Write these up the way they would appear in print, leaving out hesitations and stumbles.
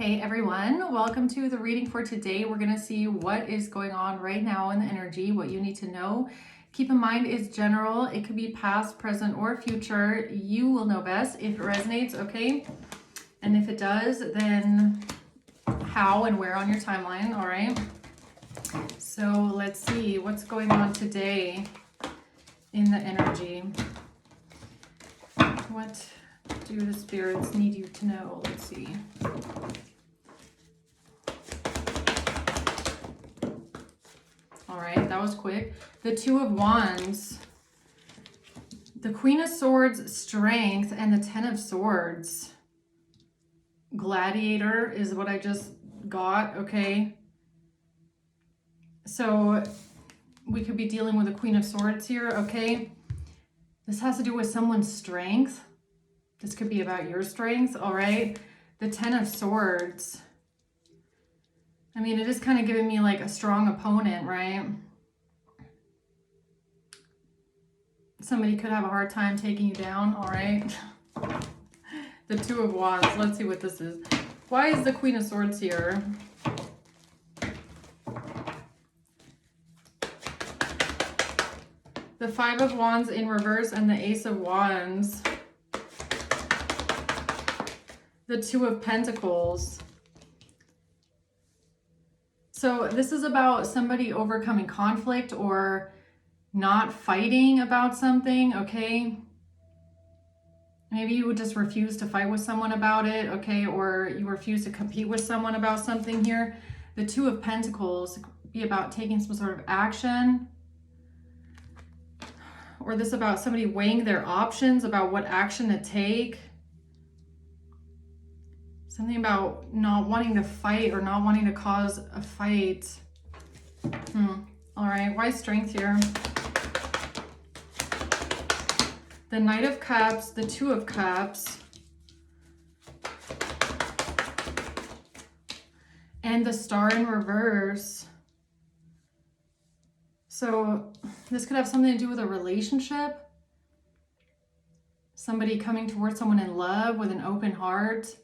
Hey everyone, welcome to the reading for today. We're going to see what is going on right now in the energy, what you need to know. Keep in mind it's general. It could be past, present, or future. You will know best if it resonates, okay? And if it does, then how and where on your timeline, all right? So let's see what's going on today in the energy. What do the spirits need you to know? Let's see. All right, that was quick. The Two of Wands, the Queen of Swords, Strength, and the Ten of Swords. Gladiator is what I just got, okay? So we could be dealing with the Queen of Swords here, okay? This has to do with someone's strength. This could be about your strength, all right? The Ten of Swords. I mean, it is kind of giving me like a strong opponent, right? Somebody could have a hard time taking you down, all right? The Two of Wands. Let's see what this is. Why is the Queen of Swords here? The Five of Wands in reverse and the Ace of Wands. The Two of Pentacles. So this is about somebody overcoming conflict or not fighting about something, okay? Maybe you would just refuse to fight with someone about it, okay? Or you refuse to compete with someone about something here. The Two of Pentacles be about taking some sort of action. Or this about somebody weighing their options about what action to take. Something about not wanting to fight or not wanting to cause a fight. All right, why Strength here? The Knight of Cups, the Two of Cups, and the Star in reverse. So this could have something to do with a relationship. Somebody coming towards someone in love with an open heart,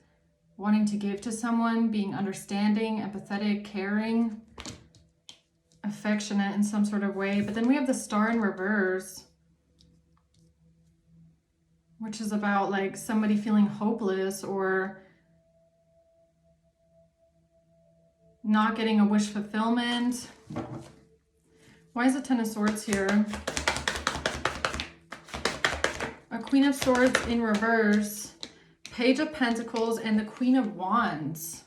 wanting to give to someone, being understanding, empathetic, caring, affectionate in some sort of way. But then we have the Star in reverse, which is about like somebody feeling hopeless or not getting a wish fulfillment. Why is the Ten of Swords here? A Queen of Swords in reverse, Page of Pentacles, and the Queen of Wands.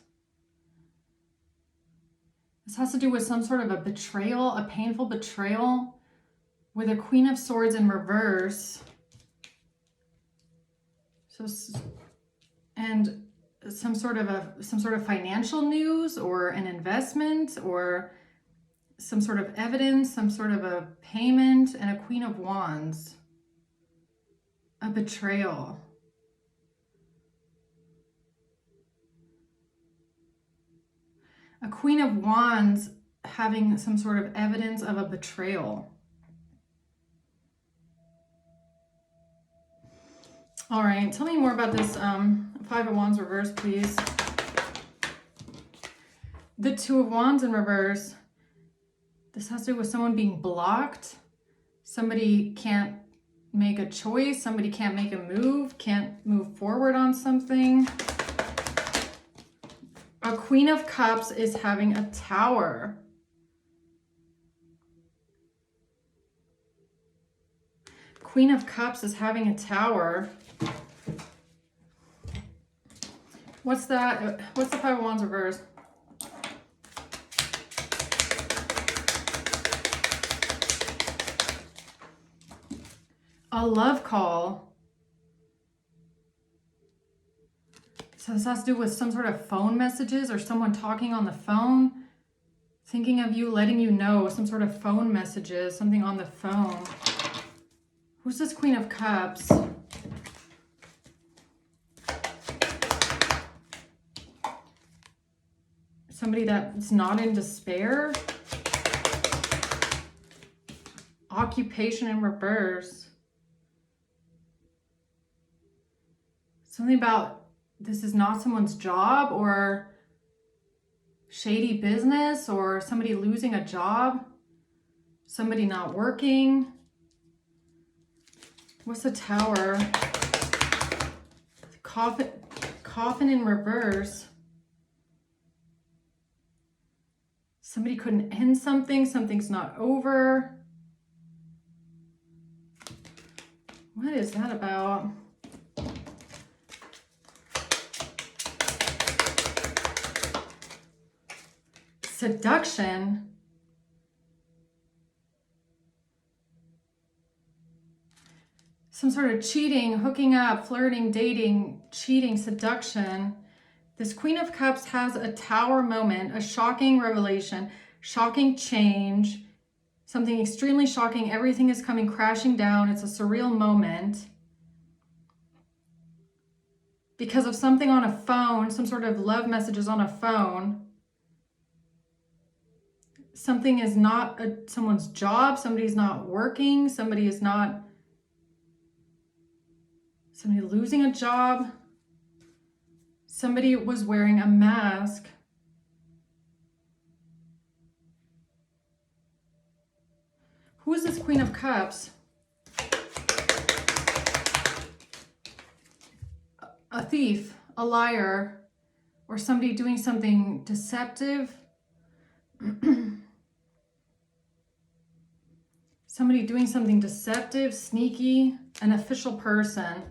This has to do with some sort of a betrayal, a painful betrayal, with a Queen of Swords in reverse. So, and some sort of financial news or an investment or some sort of evidence, some sort of a payment, and a Queen of Wands. A betrayal. A Queen of Wands having some sort of evidence of a betrayal. All right, tell me more about this Five of Wands reverse, please. The Two of Wands in reverse. This has to do with someone being blocked. Somebody can't make a choice. Somebody can't make a move, can't move forward on something. A Queen of Cups is having a Tower. Queen of Cups is having a Tower. What's that? What's the Five of Wands reverse? A love call. So this has to do with some sort of phone messages or someone talking on the phone, thinking of you, letting you know, some sort of phone messages, something on the phone. Who's this Queen of Cups? Somebody that's not in despair. Occupation in reverse. Something about this is not someone's job or shady business or somebody losing a job, somebody not working. What's the Tower? Coffin in reverse. Somebody couldn't end something. Something's not over. What is that about? Seduction. Some sort of cheating, hooking up, flirting, dating, cheating, seduction. This Queen of Cups has a Tower moment, a shocking revelation, shocking change, something extremely shocking. Everything is coming crashing down. It's a surreal moment. Because of something on a phone, some sort of love messages on a phone. Something is not someone's job. Somebody's not working. Somebody losing a job. Somebody was wearing a mask. Who is this Queen of Cups? A thief, a liar, or somebody doing something deceptive. Somebody doing something deceptive, sneaky, an official person.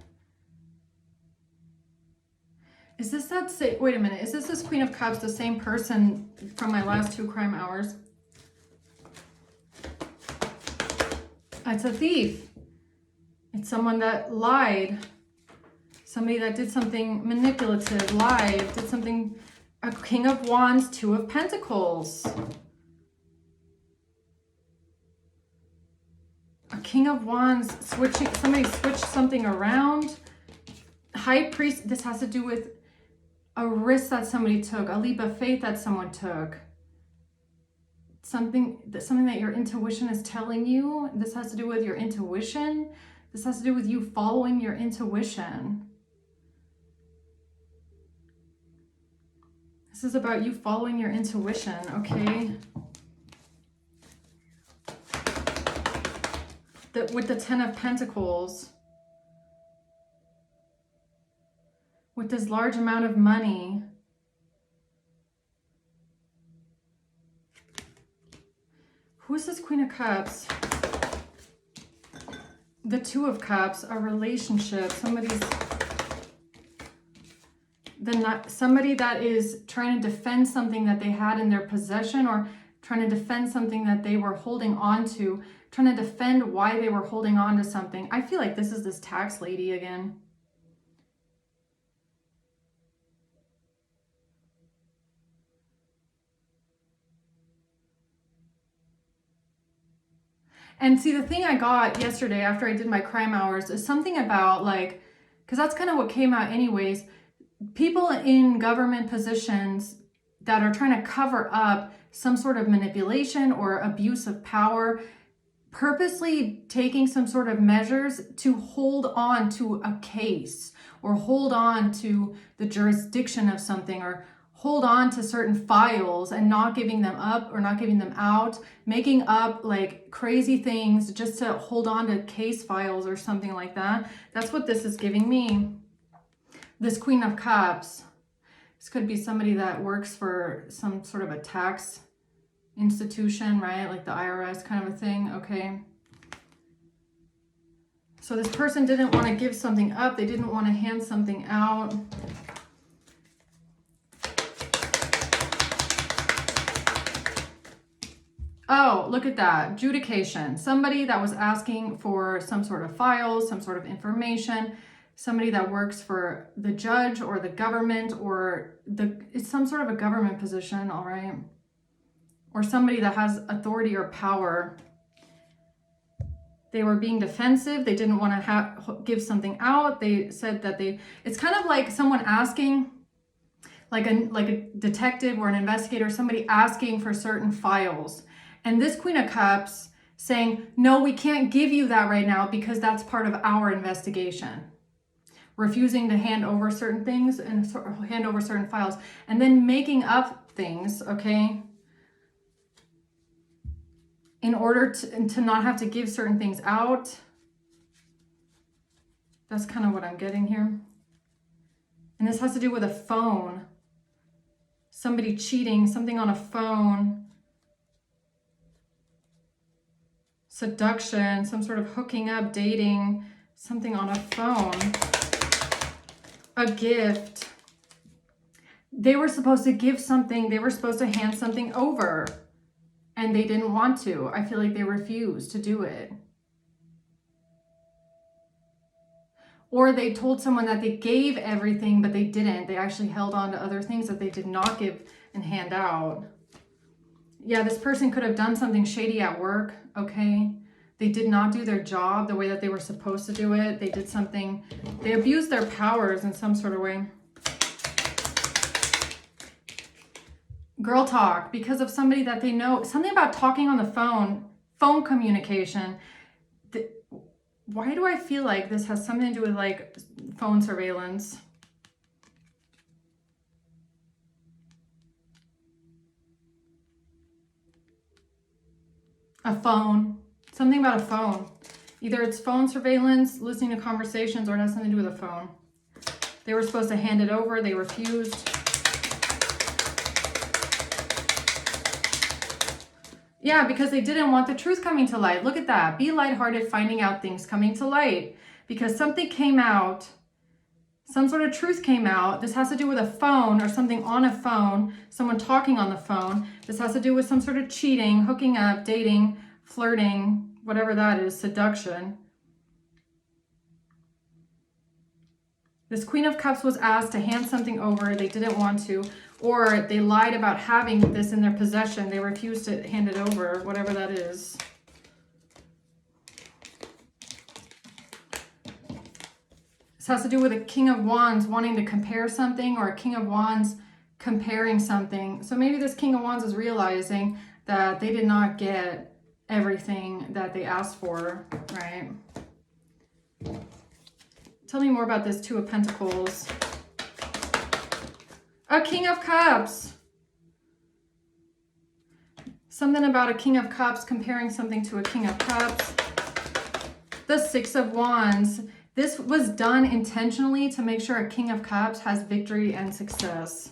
Is this wait a minute, is this Queen of Cups the same person from my last 2 crime hours? It's a thief. It's someone that lied. Somebody that did something manipulative, lied, did something. A King of Wands, 2 of Pentacles. A King of Wands, somebody switched something around. High Priest, this has to do with a risk that somebody took, a leap of faith that someone took. Something that your intuition is telling you. This has to do with your intuition. This has to do with you following your intuition. This is about you following your intuition, okay? With the 10 of Pentacles. With this large amount of money. Who is this Queen of Cups? The 2 of Cups, a relationship. Somebody that is trying to defend something that they had in their possession, or trying to defend something that they were holding on to, trying to defend why they were holding on to something. I feel like this is this tax lady again. And see, the thing I got yesterday after I did my crime hours is something about like, because that's kind of what came out anyways, people in government positions that are trying to cover up some sort of manipulation or abuse of power, purposely taking some sort of measures to hold on to a case or hold on to the jurisdiction of something, or hold on to certain files and not giving them up or not giving them out, making up like crazy things just to hold on to case files or something like that. That's what this is giving me. This Queen of Cups. This could be somebody that works for some sort of a tax institution, right? Like the IRS kind of a thing, okay? So this person didn't want to give something up. They didn't want to hand something out. Oh, look at that. Adjudication. Somebody that was asking for some sort of files, some sort of information. Somebody that works for the judge or the government, or it's some sort of a government position, all right? Or somebody that has authority or power. They were being defensive. They didn't want to give something out. They said that it's kind of like someone asking, like a detective or an investigator, somebody asking for certain files. And this Queen of Cups saying, no, we can't give you that right now because that's part of our investigation. refusing to hand over certain things and hand over certain files, and then making up things, okay, in order to not have to give certain things out. That's kind of what I'm getting here. And this has to do with a phone. Somebody cheating, something on a phone. Seduction, some sort of hooking up, dating, something on a phone. A gift. They were supposed to give something, they were supposed to hand something over, and they didn't want to. I feel like they refused to do it. Or they told someone that they gave everything, but they didn't. They actually held on to other things that they did not give and hand out. Yeah, this person could have done something shady at work, okay? They did not do their job the way that they were supposed to do it. They did something, they abused their powers in some sort of way. Girl talk, because of somebody that they know, something about talking on the phone communication. Why do I feel like this has something to do with like phone surveillance? A phone, something about a phone. Either it's phone surveillance, listening to conversations, or it has something to do with a phone. They were supposed to hand it over, they refused. Yeah, because they didn't want the truth coming to light. Look at that. Be lighthearted, finding out things coming to light. Because something came out, some sort of truth came out. This has to do with a phone or something on a phone, someone talking on the phone. This has to do with some sort of cheating, hooking up, dating, flirting, whatever that is, seduction. This Queen of Cups was asked to hand something over. They didn't want to. Or they lied about having this in their possession. They refused to hand it over, whatever that is. This has to do with a King of Wands wanting to compare something, or a King of Wands comparing something. So maybe this King of Wands is realizing that they did not get everything that they asked for, right? Tell me more about this Two of Pentacles. A King of Cups. Something about a King of Cups comparing something to a King of Cups. The Six of Wands. This was done intentionally to make sure a King of Cups has victory and success.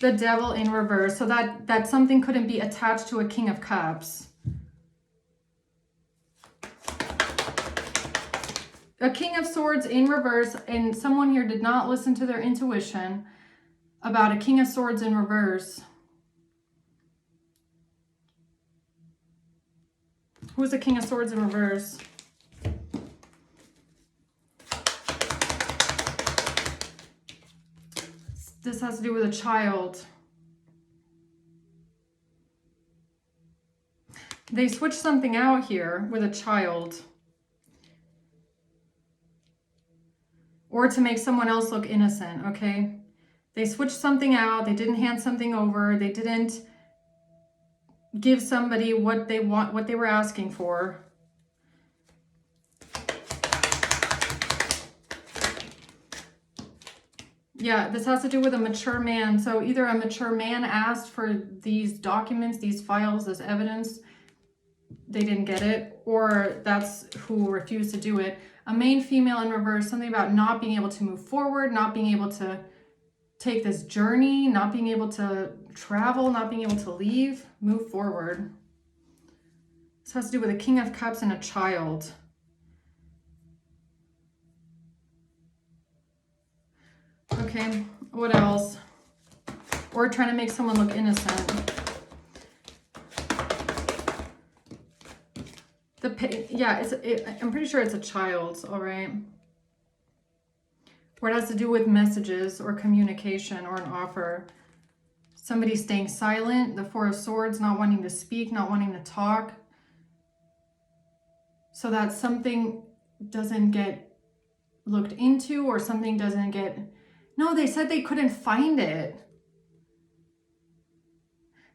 The Devil in reverse. So that something couldn't be attached to a King of Cups. A King of Swords in reverse, and someone here did not listen to their intuition about a King of Swords in reverse. Who's a King of Swords in reverse? This has to do with a child. They switched something out here with a child. Or to make someone else look innocent, okay? They switched something out. They didn't hand something over. They didn't give somebody what they were asking for. Yeah, this has to do with a mature man. So either a mature man asked for these documents, these files, this evidence. They didn't get it, or that's who refused to do it. A main female in reverse, something about not being able to move forward, not being able to take this journey, not being able to travel, not being able to leave, move forward. This has to do with a King of Cups and a child. Okay, what else? Or trying to make someone look innocent. Yeah, I'm pretty sure it's a child, all right? Or it has to do with messages or communication or an offer. Somebody staying silent, the Four of Swords, not wanting to speak, not wanting to talk. So that something doesn't get looked into, or something doesn't get... No, they said they couldn't find it.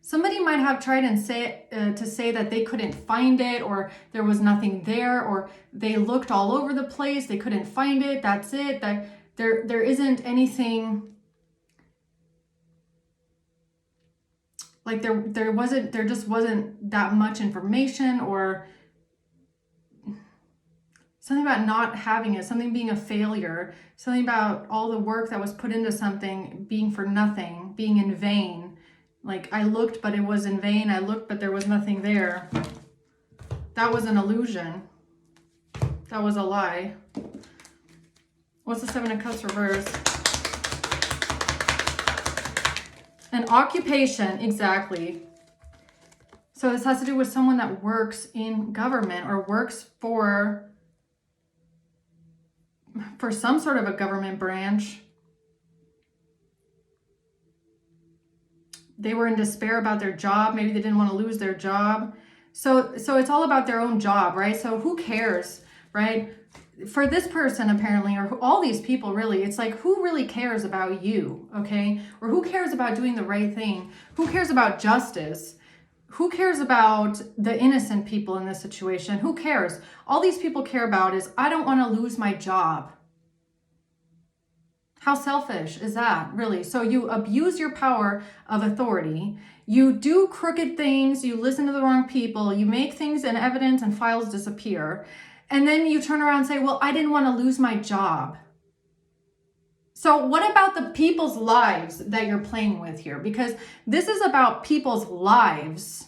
Somebody might have tried and to say that they couldn't find it, or there was nothing there, or they looked all over the place, they couldn't find it, that's it, that there isn't anything, like there just wasn't that much information, or something about not having it, something being a failure, something about all the work that was put into something being for nothing, being in vain. Like, I looked, but it was in vain. I looked, but there was nothing there. That was an illusion. That was a lie. What's the Seven of Cups reverse? An occupation, exactly. So this has to do with someone that works in government or works for some sort of a government branch. They were in despair about their job. Maybe they didn't want to lose their job. So it's all about their own job, right? So who cares, right? For this person, apparently, or all these people, really, it's like, who really cares about you, okay? Or who cares about doing the right thing? Who cares about justice? Who cares about the innocent people in this situation? Who cares? All these people care about is, I don't want to lose my job. How selfish is that, really? So you abuse your power of authority. You do crooked things. You listen to the wrong people. You make things and evidence and files disappear. And then you turn around and say, well, I didn't want to lose my job. So what about the people's lives that you're playing with here? Because this is about people's lives.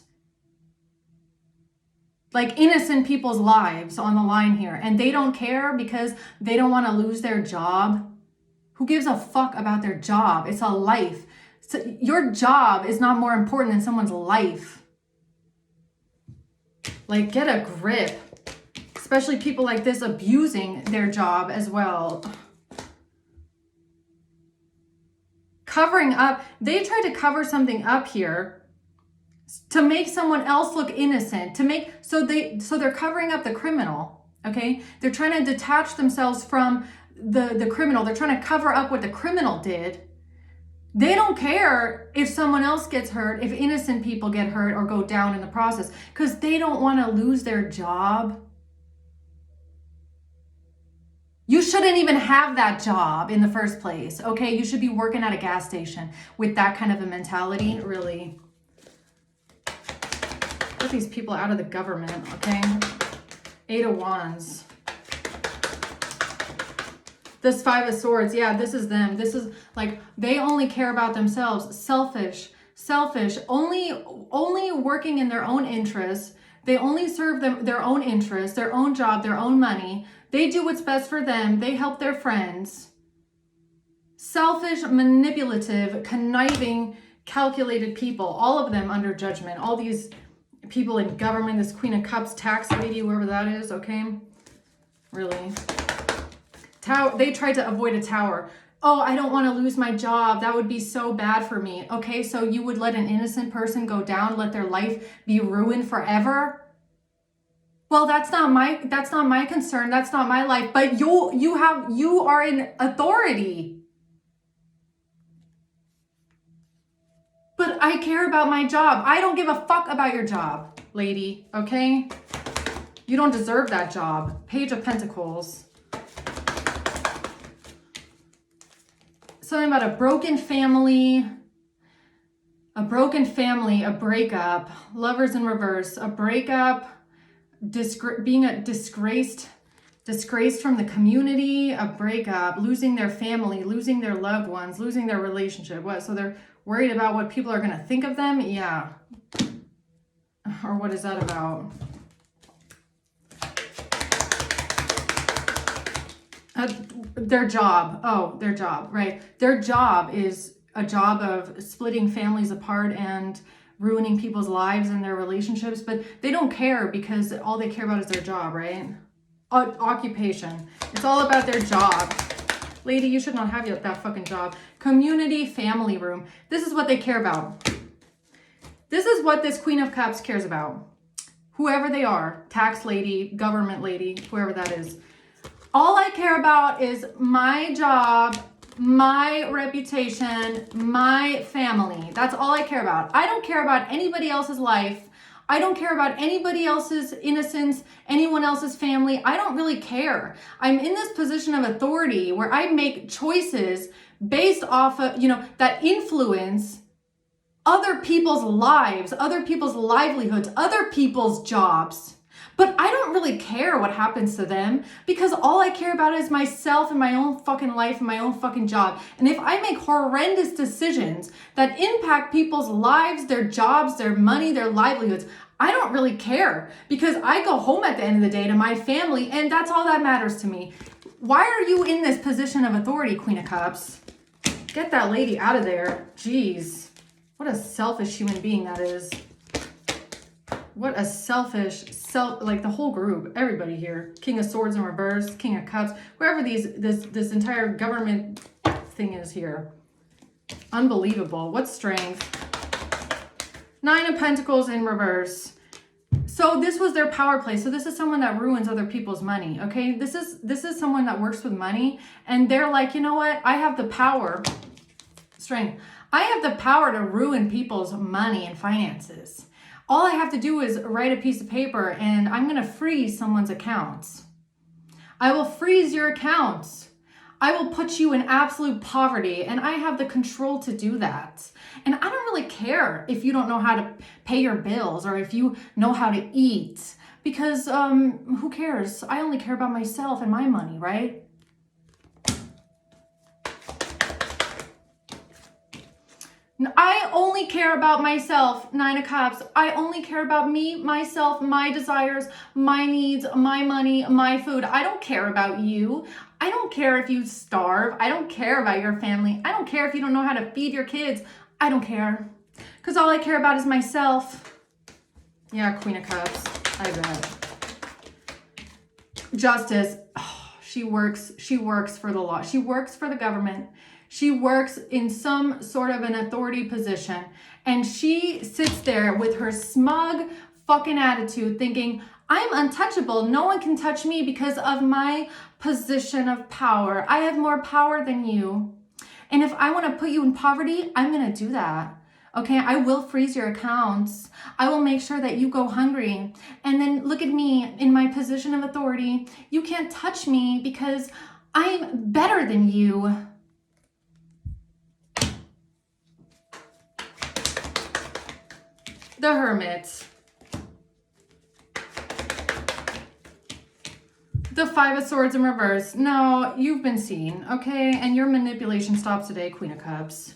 Like innocent people's lives on the line here. And they don't care because they don't want to lose their job. Who gives a fuck about their job? It's a life. So your job is not more important than someone's life. Like, get a grip. Especially people like this abusing their job as well. Covering up. They tried to cover something up here to make someone else look innocent. So they're covering up the criminal. Okay? They're trying to detach themselves from the criminal. They're trying to cover up what the criminal did. They don't care if someone else gets hurt, if innocent people get hurt or go down in the process, because they don't want to lose their job. You shouldn't even have that job in the first place, okay? You should be working at a gas station with that kind of a mentality, really. Get these people out of the government, okay? 8 of Wands. This 5 of Swords, yeah, this is them. This is like, they only care about themselves. Selfish, only working in their own interests. They only serve their own interests, their own job, their own money. They do what's best for them. They help their friends. Selfish, manipulative, conniving, calculated people. All of them under judgment. All these people in government, this Queen of Cups, tax lady, whoever that is, okay? Really. They tried to avoid a tower. Oh, I don't want to lose my job. That would be so bad for me. Okay, so you would let an innocent person go down, let their life be ruined forever? Well, that's not my concern. That's not my life. But you are in authority. But I care about my job. I don't give a fuck about your job, lady. Okay? You don't deserve that job. Page of Pentacles. Something about a broken family, a breakup, lovers in reverse, a breakup, being disgraced from the community, a breakup, losing their family, losing their loved ones, losing their relationship. What? So they're worried about what people are going to think of them? Yeah. Or what is that about? Their job. Oh, their job, right. Their job is a job of splitting families apart and ruining people's lives and their relationships, but they don't care because all they care about is their job, right? Occupation. It's all about their job. Lady, you should not have that fucking job. Community, family room. This is what they care about. This is what this Queen of Cups cares about. Whoever they are, tax lady, government lady, whoever that is. All I care about is my job, my reputation, my family. That's all I care about. I don't care about anybody else's life. I don't care about anybody else's innocence, anyone else's family. I don't really care. I'm in this position of authority where I make choices based off of, that influence other people's lives, other people's livelihoods, other people's jobs. But I don't really care what happens to them because all I care about is myself and my own fucking life and my own fucking job. And if I make horrendous decisions that impact people's lives, their jobs, their money, their livelihoods, I don't really care because I go home at the end of the day to my family and that's all that matters to me. Why are you in this position of authority, Queen of Cups? Get that lady out of there. Jeez. What a selfish human being that is. What a selfish, like the whole group, everybody here. King of Swords in reverse, King of Cups, wherever this entire government thing is here. Unbelievable. What strength. Nine of Pentacles in reverse. So this was their power play. So this is someone that ruins other people's money, okay? This is someone that works with money and they're like, you know what? I have the power. Strength. I have the power to ruin people's money and finances. All I have to do is write a piece of paper and I'm going to freeze someone's accounts. I will freeze your accounts. I will put you in absolute poverty and I have the control to do that. And I don't really care if you don't know how to pay your bills or if you know how to eat because who cares? I only care about myself and my money, right? I only care about myself, Nine of Cups. I only care about me, myself, my desires, my needs, my money, my food. I don't care about you. I don't care if you starve. I don't care about your family. I don't care if you don't know how to feed your kids. I don't care. Because all I care about is myself. Yeah, Queen of Cups. I bet. Justice. Oh, she works for the law. She works for the government. She works in some sort of an authority position and she sits there with her smug fucking attitude thinking, I'm untouchable. No one can touch me because of my position of power. I have more power than you. And if I want to put you in poverty, I'm going to do that. Okay, I will freeze your accounts. I will make sure that you go hungry. And then look at me in my position of authority. You can't touch me because I'm better than you. The Hermit. The Five of Swords in reverse. No, you've been seen, okay? And your manipulation stops today, Queen of Cups.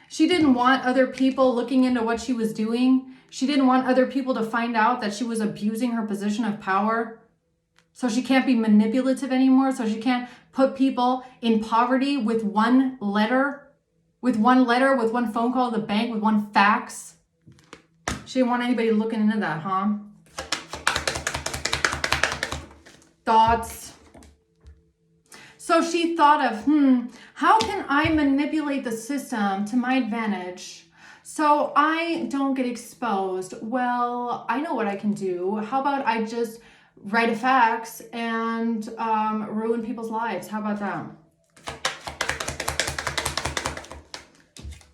She didn't want other people looking into what she was doing. She didn't want other people to find out that she was abusing her position of power. So she can't be manipulative anymore. So she can't put people in poverty with one letter. With one phone call to the bank, with one fax. She didn't want anybody looking into that, huh? Thoughts. So she thought of, how can I manipulate the system to my advantage so I don't get exposed? Well, I know what I can do. How about I just write a fax and ruin people's lives? How about that?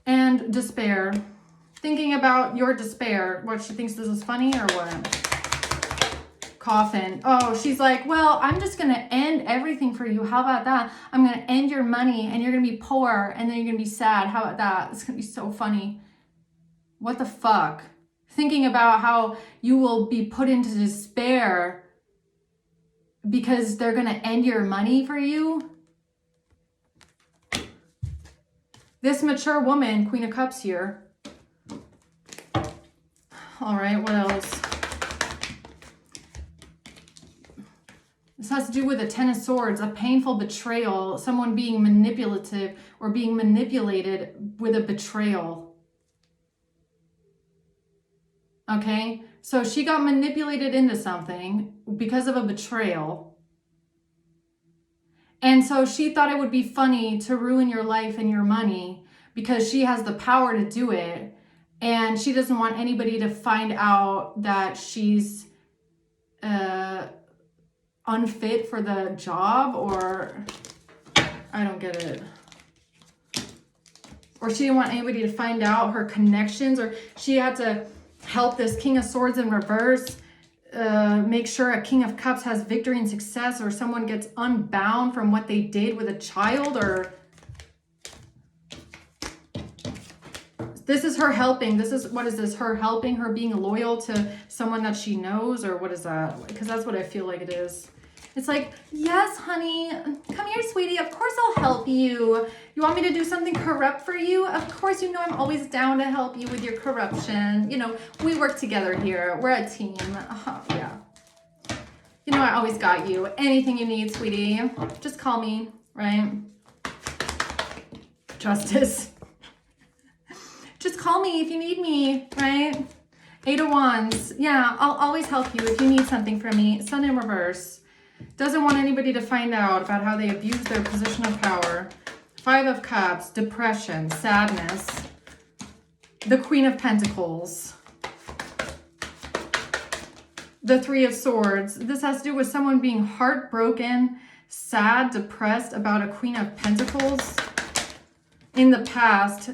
And despair. Thinking about your despair. What, she thinks this is funny or what? Coffin. Oh, she's like, well, I'm just going to end everything for you. How about that? I'm going to end your money and you're going to be poor and then you're going to be sad. How about that? It's going to be so funny. What the fuck? Thinking about how you will be put into despair because they're going to end your money for you. This mature woman, Queen of Cups here. All right, what else? This has to do with a Ten of Swords, a painful betrayal, someone being manipulative or being manipulated with a betrayal. Okay, so she got manipulated into something because of a betrayal. And so she thought it would be funny to ruin your life and your money because she has the power to do it. And she doesn't want anybody to find out that she's unfit for the job, or I don't get it. Or she didn't want anybody to find out her connections, or she had to help this King of Swords in reverse, make sure a King of Cups has victory and success, or someone gets unbound from what they did with a child, or this is her helping. This is, what is this? Her helping, her being loyal to someone that she knows, or what is that? Because that's what I feel like it is. It's like, yes, honey, come here, sweetie. Of course I'll help you. You want me to do something corrupt for you? Of course, you know I'm always down to help you with your corruption. You know, we work together here. We're a team. Yeah. You know I always got you. Anything you need, sweetie. Just call me, right? Justice. Just call me if you need me, right? 8 of Wands. Yeah, I'll always help you if you need something from me. Sun in reverse. Doesn't want anybody to find out about how they abuse their position of power. 5 of Cups, depression, sadness. The Queen of Pentacles. The 3 of Swords. This has to do with someone being heartbroken, sad, depressed about a Queen of Pentacles in the past,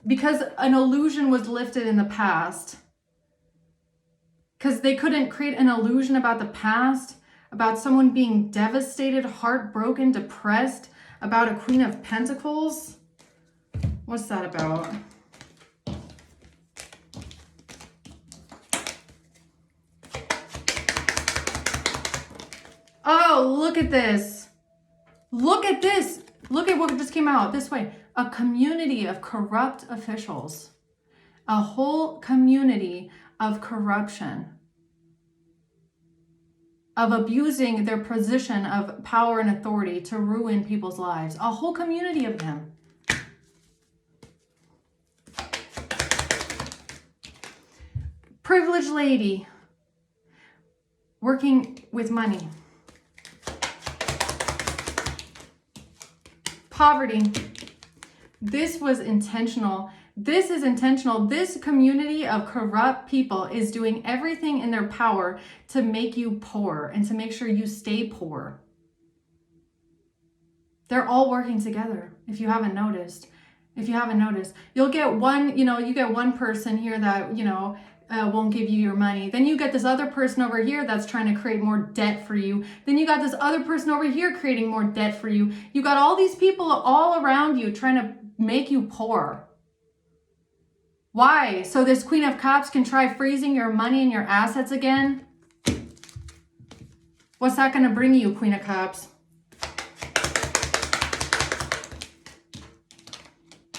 because an illusion was lifted in the past. Because they couldn't create an illusion about the past, about someone being devastated, heartbroken, depressed, about a Queen of Pentacles. What's that about? Oh, look at this. Look at this. Look at what just came out this way. A community of corrupt officials. A whole community of corruption. Of abusing their position of power and authority to ruin people's lives. A whole community of them. Privileged lady. Working with money. Poverty. This was intentional. This is intentional. This community of corrupt people is doing everything in their power to make you poor and to make sure you stay poor. They're all working together, if you haven't noticed. If you haven't noticed, you'll get one, you get one person here that, won't give you your money. Then you get this other person over here that's trying to create more debt for you. Then you got this other person over here creating more debt for you. You got all these people all around you trying to make you poor. Why? So this Queen of Cups can try freezing your money and your assets again? What's that going to bring you, Queen of Cups?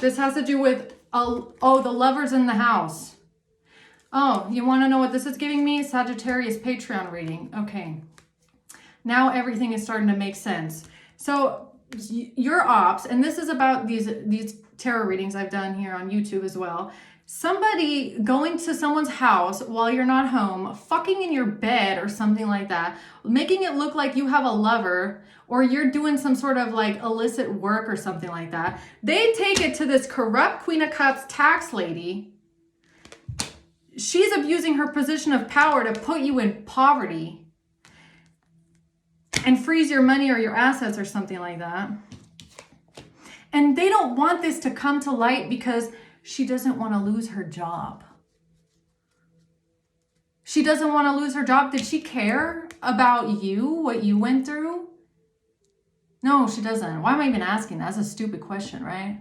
This has to do with, the lovers in the house. Oh, you want to know what this is giving me? Sagittarius Patreon reading. Okay. Now everything is starting to make sense. So your ops, and this is about these tarot readings I've done here on YouTube as well. Somebody going to someone's house while you're not home, fucking in your bed or something like that, making it look like you have a lover or you're doing some sort of like illicit work or something like that. They take it to this corrupt Queen of Cups tax lady. She's abusing her position of power to put you in poverty and freeze your money or your assets or something like that. And they don't want this to come to light because she doesn't want to lose her job. She doesn't want to lose her job. Did she care about you, what you went through? No, she doesn't. Why am I even asking? That's a stupid question, right?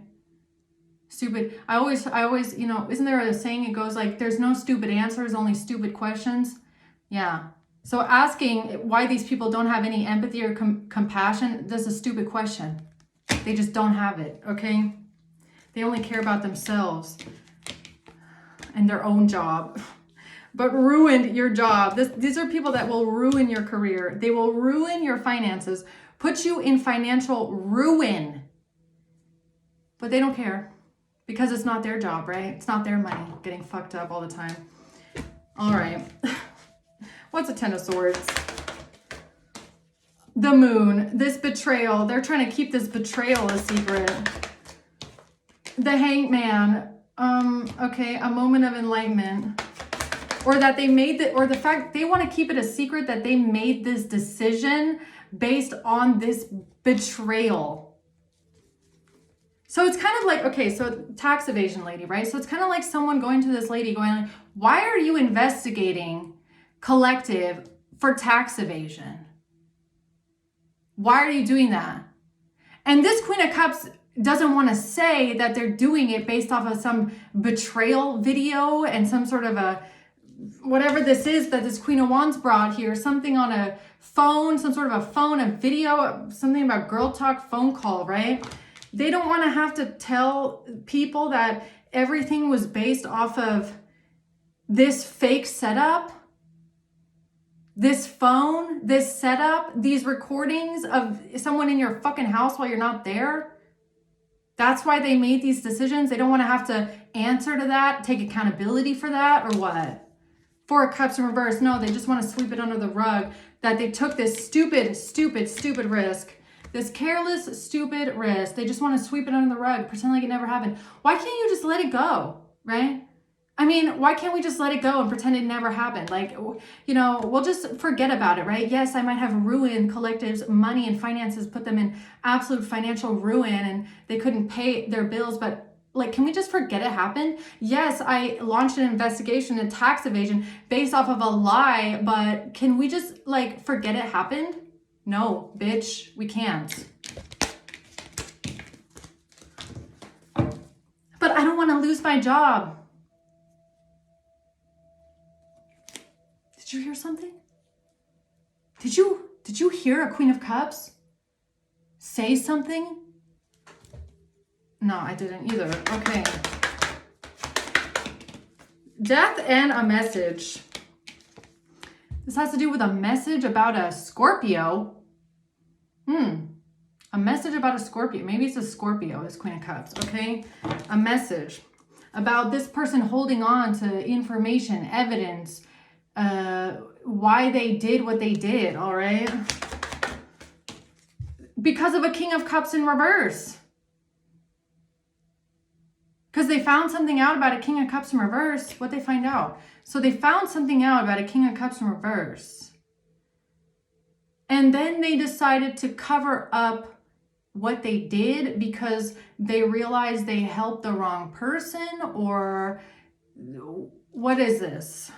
Stupid. I always, isn't there a saying? It goes like, there's no stupid answers, only stupid questions. Yeah. So asking why these people don't have any empathy or compassion, that's a stupid question. They just don't have it, okay? They only care about themselves and their own job, but ruined your job. These are people that will ruin your career. They will ruin your finances, put you in financial ruin, but they don't care because it's not their job, right? It's not their money getting fucked up all the time. All right. What's a 10 of Swords? The Moon, this betrayal. They're trying to keep this betrayal a secret. The Hanged Man. Okay, a moment of enlightenment. or that they made the, or the fact they want to keep it a secret that they made this decision based on this betrayal. So it's kind of like, okay, so tax evasion lady, right? So it's kind of like someone going to this lady going like, why are you investigating Collective for tax evasion? Why are you doing that? And this Queen of Cups doesn't want to say that they're doing it based off of some betrayal video and some sort of a, whatever this is that this Queen of Wands brought here, something on a phone, some sort of a phone, a video, something about girl talk phone call, right? They don't want to have to tell people that everything was based off of this fake setup, this phone, this setup, these recordings of someone in your fucking house while you're not there. That's why they made these decisions. They don't want to have to answer to that, take accountability for that, or what? Four of Cups in reverse. No, they just want to sweep it under the rug that they took this stupid risk. This careless, stupid risk. They just want to sweep it under the rug, pretend like it never happened. Why can't you just let it go, right? I mean, why can't we just let it go and pretend it never happened? Like, you know, we'll just forget about it, right? Yes, I might have ruined Collective's money and finances, put them in absolute financial ruin, and they couldn't pay their bills, but like, can we just forget it happened? Yes, I launched an investigation in tax evasion based off of a lie, but can we just like forget it happened? No, bitch, we can't. But I don't want to lose my job. Did you hear something? Did you hear a Queen of Cups say something? No, I didn't either. Okay. Death and a message. This has to do with a message about a Scorpio. A message about a Scorpio. Maybe it's a Scorpio, this Queen of Cups, okay? A message about this person holding on to information, evidence, why they did what they did, all right? Because of a King of Cups in reverse. Because they found something out about a King of Cups in reverse. What'd they find out? So they found something out about a King of Cups in reverse. And then they decided to cover up what they did because they realized they helped the wrong person, or what is this?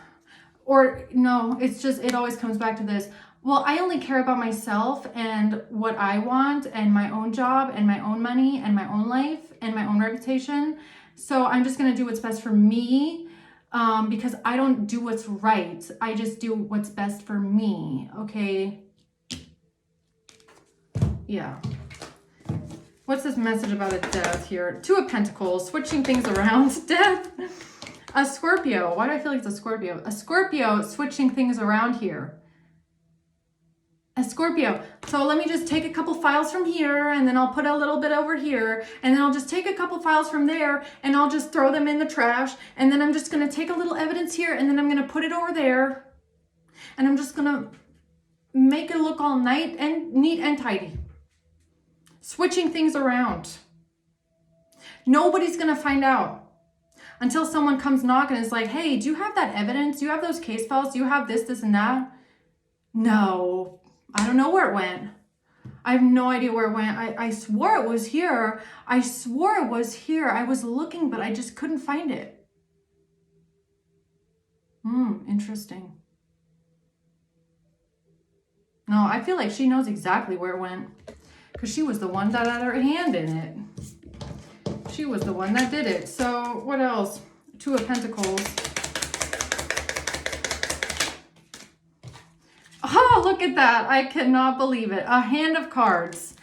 Or no, it's just, it always comes back to this. Well, I only care about myself and what I want and my own job and my own money and my own life and my own reputation. So I'm just going to do what's best for me because I don't do what's right. I just do what's best for me. Okay. Yeah. What's this message about a death here? Two of Pentacles, switching things around. Death. A Scorpio. Why do I feel like it's a Scorpio? A Scorpio switching things around here. A Scorpio. So let me just take a couple files from here, and then I'll put a little bit over here, and then I'll just take a couple files from there, and I'll just throw them in the trash, and then I'm just going to take a little evidence here, and then I'm going to put it over there, and I'm just going to make it look all nice and neat and tidy. Switching things around. Nobody's going to find out until someone comes knocking and is like, hey, do you have that evidence? Do you have those case files? Do you have this, this, and that? No, I don't know where it went. I have no idea where it went. I swore it was here. I swore it was here. I was looking, but I just couldn't find it. Interesting. No, I feel like she knows exactly where it went because she was the one that had her hand in it. She was the one that did it. So what else? Two of Pentacles. Oh, look at that. I cannot believe it. A hand of cards.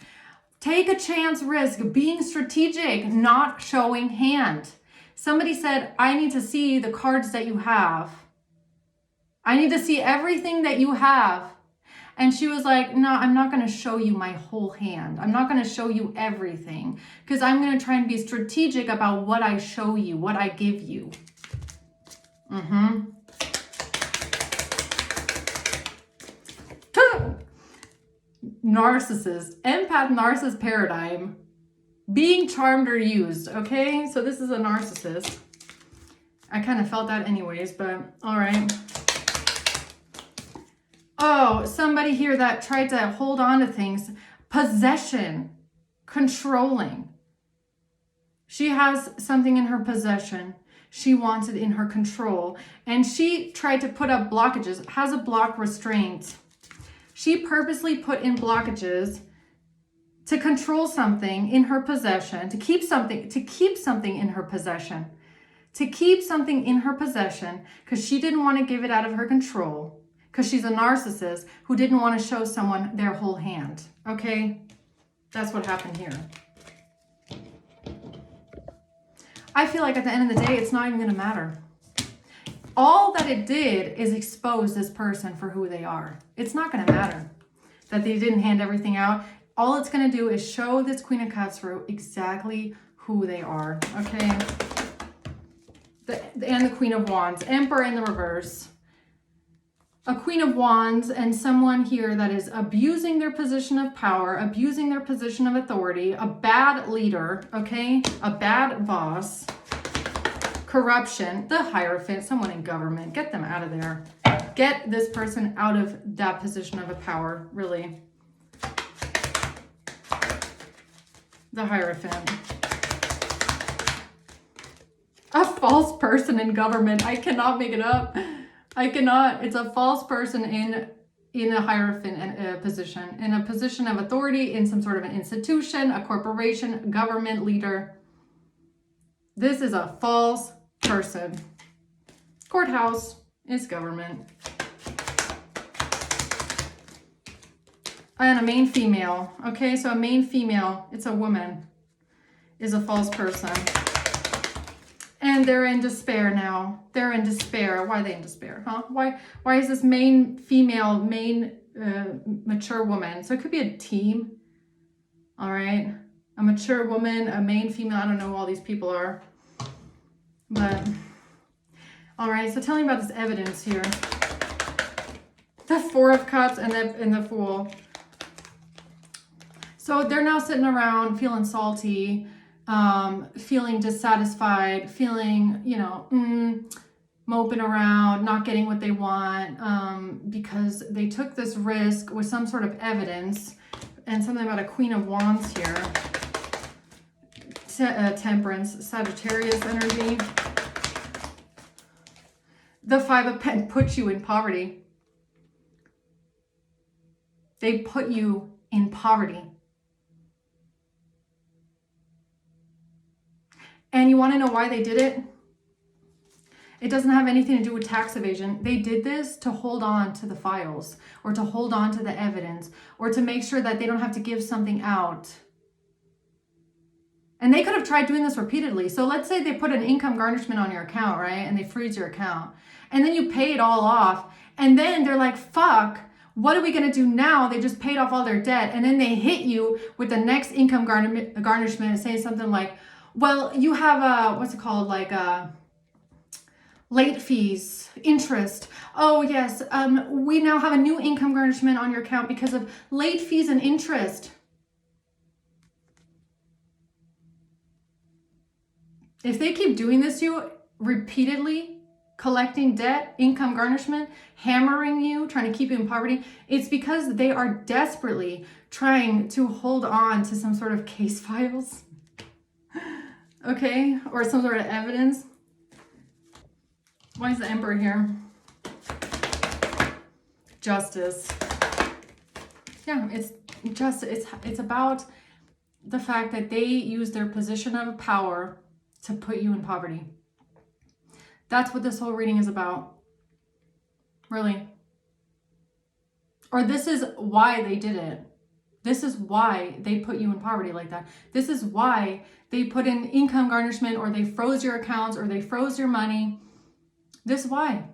Take a chance, risk, being strategic, not showing hand. Somebody said, I need to see the cards that you have. I need to see everything that you have. And she was like, no, I'm not going to show you my whole hand. I'm not going to show you everything because I'm going to try and be strategic about what I show you, what I give you. Narcissist, empath, narcissist paradigm, being charmed or used. Okay, so this is a narcissist. I kind of felt that anyways, but all right. Oh, somebody here that tried to hold on to things. Possession, controlling. She has something in her possession. She wants it in her control. And she tried to put up blockages, has a block restraint. She purposely put in blockages to control something in her possession, to keep something in her possession. To keep something in her possession because she didn't want to give it out of her control. Because she's a narcissist who didn't want to show someone their whole hand. Okay? That's what happened here. I feel like at the end of the day, it's not even going to matter. All that it did is expose this person for who they are. It's not going to matter that they didn't hand everything out. All it's going to do is show this Queen of Cups for exactly who they are. Okay? And the Queen of Wands. Emperor in the reverse. A Queen of Wands and someone here that is abusing their position of power, abusing their position of authority, a bad leader, okay? A bad boss. Corruption, the Hierophant, someone in government. Get them out of there. Get this person out of that position of a power, really. The Hierophant. A false person in government. I cannot make it up. I cannot. It's a false person in a Hierophant position. In a position of authority, in some sort of an institution, a corporation, government leader. This is a false person. Courthouse is government. And a main female. Okay, so a main female, it's a woman, is a false person. And they're in despair now. They're in despair. Why are they in despair, huh? Why is this main female, mature woman? So it could be a team. All right. A mature woman, a main female. I don't know who all these people are. But, all right. So tell me about this evidence here. The Four of Cups and the Fool. So they're now sitting around feeling salty. Feeling dissatisfied, feeling, moping around, not getting what they want, because they took this risk with some sort of evidence, and something about a Queen of Wands here. Temperance, Sagittarius energy. The Five of Pentacles puts you in poverty. They put you in poverty. And you want to know why they did it? It doesn't have anything to do with tax evasion. They did this to hold on to the files, or to hold on to the evidence, or to make sure that they don't have to give something out. And they could have tried doing this repeatedly. So let's say they put an income garnishment on your account, right? And they freeze your account. And then you pay it all off. And then they're like, fuck, what are we going to do now? They just paid off all their debt. And then they hit you with the next income garnishment and say something like, well, you have late fees, interest. Oh, yes, we now have a new income garnishment on your account because of late fees and interest. If they keep doing this to you repeatedly, collecting debt, income garnishment, hammering you, trying to keep you in poverty, it's because they are desperately trying to hold on to some sort of case files. Okay, or some sort of evidence. Why is the Emperor here? Justice. Yeah, it's about the fact that they use their position of power to put you in poverty. That's what this whole reading is about. Really. Or this is why they did it. This is why they put you in poverty like that. This is why they put in income garnishment, or they froze your accounts, or they froze your money. This is why.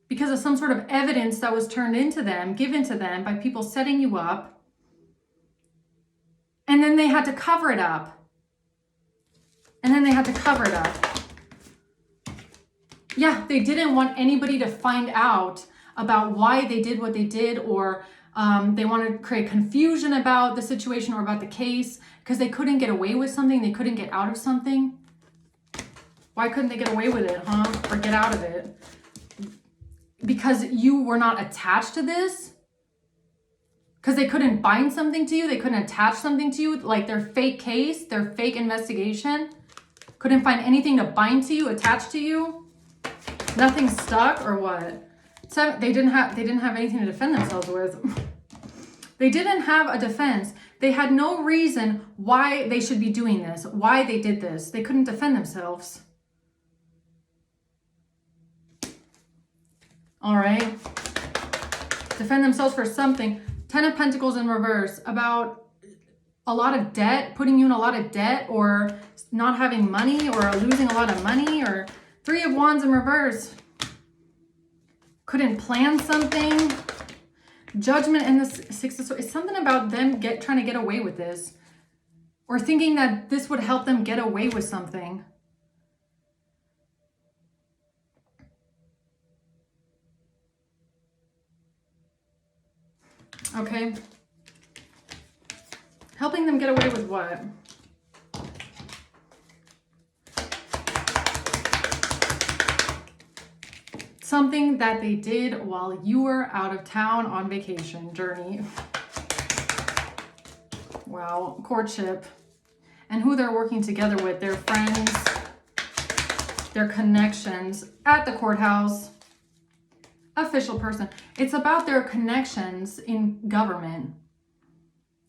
Because of some sort of evidence that was turned into them, given to them by people setting you up. And then they had to cover it up. Yeah, they didn't want anybody to find out about why they did what they did, or They want to create confusion about the situation or about the case because they couldn't get away with something. They couldn't get out of something. Why couldn't they get away with it, huh? Or get out of it? Because you were not attached to this? Because they couldn't bind something to you? They couldn't attach something to you? Like their fake case, their fake investigation? Couldn't find anything to bind to you, attach to you? Nothing stuck or what? So they didn't have anything to defend themselves with. They didn't have a defense. They had no reason why they should be doing this, why they did this. They couldn't defend themselves. All right. Defend themselves for something. 10 of Pentacles in reverse, about a lot of debt, putting you in a lot of debt, or not having money, or losing a lot of money, or 3 of Wands in reverse. Couldn't plan something. Judgment and the 6 of Swords. It's something about them trying to get away with this, or thinking that this would help them get away with something. Okay. Helping them get away with what? Something that they did while you were out of town on vacation journey. Wow. Courtship. And who they're working together with. Their friends. Their connections at the courthouse. Official person. It's about their connections in government.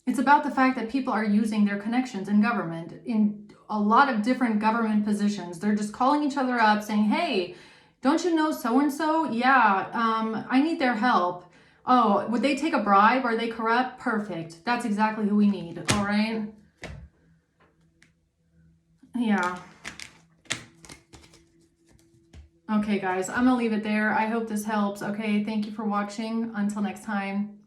It's about the fact that people are using their connections in government in a lot of different government positions. They're just calling each other up saying, hey, don't you know so-and-so? Yeah, I need their help. Oh, would they take a bribe? Are they corrupt? Perfect. That's exactly who we need. All right. Yeah. Okay, guys, I'm going to leave it there. I hope this helps. Okay, thank you for watching. Until next time.